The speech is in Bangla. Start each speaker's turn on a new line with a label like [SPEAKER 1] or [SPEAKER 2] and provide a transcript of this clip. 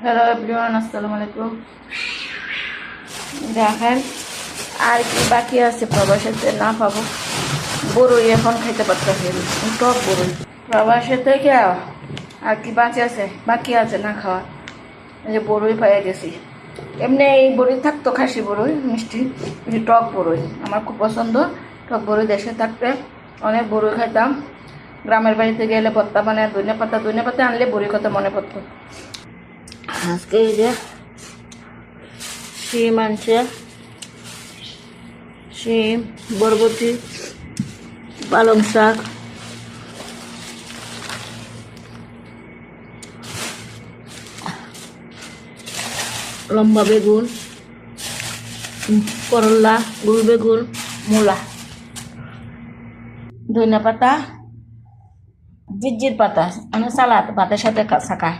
[SPEAKER 1] হ্যালো এভরিওয়ান, আসসালামু আলাইকুম। দেখেন আর কি বাকি আছে প্রবাসীতে না পাবো। বড়ই এখন খাইতে পারতেছি, টক বড়ই প্রবাসী থেকে আর কি বাকি আছে না খাওয়া। এই যে বড়ই পাইয়া গেছি। এমনি এই বড়ই থাকতো খাসি বড়ই মিষ্টি, এই টক বড়ই আমার খুব পছন্দ। টক বড়ই দেশে থাকতে অনেক বড়ই খাইতাম। গ্রামের বাড়িতে গেলে ভর্তা মানে ধনে পাতা আনলে বড়ির কথা মনে পড়তো। আজকে এই যে শিম আনছে, শিম, বরবটি, পালং শাক, লম্বা বেগুন, করলা, গুল বেগুন, মূলা, ধনিয়া পাতা, জিজির পাতা, মানে সালাদ ভাতের সাথে খায়।